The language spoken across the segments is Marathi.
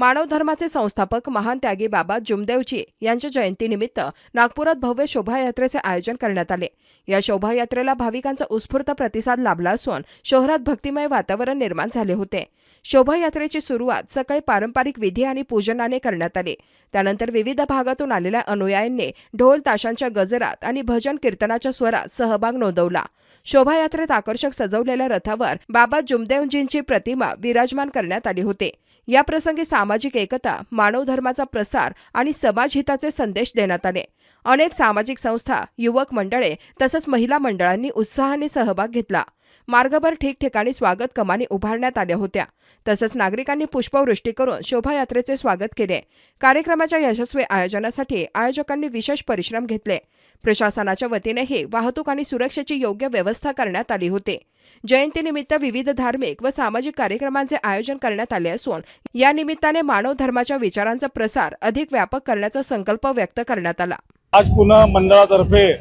मानव धर्माचे संस्थापक महान त्यागी बाबा जुमदेवजी यांच्या जयंतीनिमित्त नागपुरात भव्य शोभायात्रेचे आयोजन करण्यात आले। या शोभायात्रेला भाविकांचा उत्स्फूर्त प्रतिसाद लाभला असून शहरात भक्तिमय वातावरण निर्माण झाले होते। शोभायात्रेची सुरुवात सकाळी पारंपरिक विधी आणि पूजनाने करण्यात आली। त्यानंतर विविध भागातून आलेल्या अनुयायांनी ढोल ताशांच्या गजरात आणि भजन कीर्तनाच्या स्वरात सहभाग नोंदवला। शोभायात्रेत आकर्षक सजवलेल्या रथावर बाबा जुमदेवजींची प्रतिमा विराजमान करण्यात आली होती। या प्रसंगी सामाजिक एकता, मानव धर्माचा प्रसार आणि समाजहिताचे संदेश देण्यात आले। अनेक सामाजिक संस्था, युवक मंडळे तसंच महिला मंडळांनी उत्साहाने सहभाग घेतला। मार्गभर ठिकठिकाणी स्वागत कमानी उभारण्यात आल्या होत्या। तसंच नागरिकांनी पुष्पवृष्टी करून शोभायात्रेचे स्वागत केले। कार्यक्रमाच्या यशस्वी आयोजनासाठी आयोजकांनी विशेष परिश्रम घेतले। प्रशासनाच्या वतीनेही वाहतूक आणि सुरक्षेची योग्य व्यवस्था करण्यात आली होती। जयंतीनिमित्त विविध धार्मिक व सामाजिक कार्यक्रमांचे आयोजन करण्यात आले असून या निमित्ताने मानव धर्माच्या विचारांचा प्रसार अधिक व्यापक करण्याचा संकल्प व्यक्त करण्यात आला। आज पुन्हा मंडळातर्फे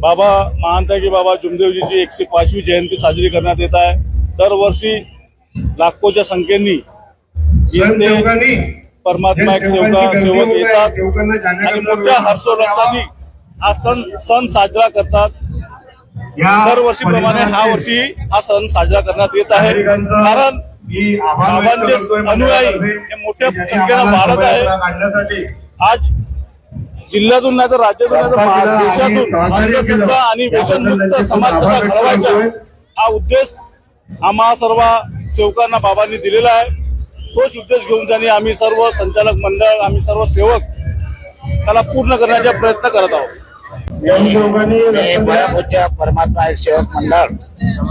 बाबा महान त्यागी बाबा जुमदेवजीची 105वी जयंती साजरी करण्यात येत आहे। दरवर्षी लाखोच्या संख्येने इथे परमात्मा एक सेवक येतात आणि मोठ्या हर्षोल्लासाने हा सण साजरा करतात। दरवर्षीप्रमाणे हा वर्षी हा सण साजरा करण्यात येत आहे, कारण बाबांचे अनुयायी हे मोठ्या संख्येने वाढत आहे। आज जिल्ह्यातून नाही तर राज्यातून नाही तर देशातून अंधश्रद्धा आणि व्यसनमुक्त समाज कसा घडवायचा हा उद्देश आम्हा सर्व सेवकांना बाबांनी दिलेला आहे। तोच उद्देश घेऊन जाणे आम्ही सर्व संचालक मंडळ, आम्ही सर्व सेवक त्याला पूर्ण करण्याचा प्रयत्न करत आहोत। परमपूज्य परमात्मा एक सेवक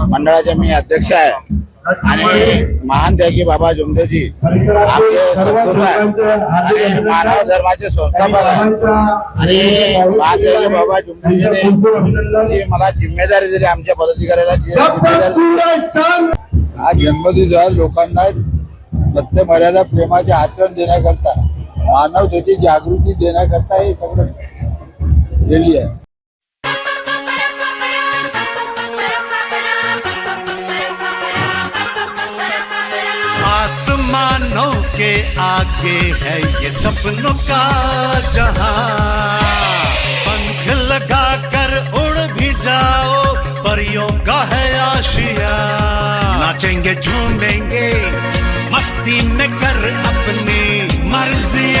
मंडळाचे मी अध्यक्ष आहे आणि महान त्यागी बाबा जुमदेवजी आमचे सद्गुरू आहे आणि मानव धर्माचे संस्थापक आहे आणि महान त्यागी बाबा जुमदेवजीने मला जिम्मेदारी दिली, आमच्या पदाधिकाऱ्याला जिम्मेदारी। हा जन्मदिवस लोकांना सत्य मर्यादा प्रेमाचे आचरण देण्याकरता, मानवतेची जागृती देण्याकरता हे सगळं रेली आहे। आसमानों के आगे है ये सपनों का जहां, पंख लगा कर उड़ भी जाओ परियों का है आशिया। नाचेंगे झूमेंगे मस्ती में कर अपनी मर्जी,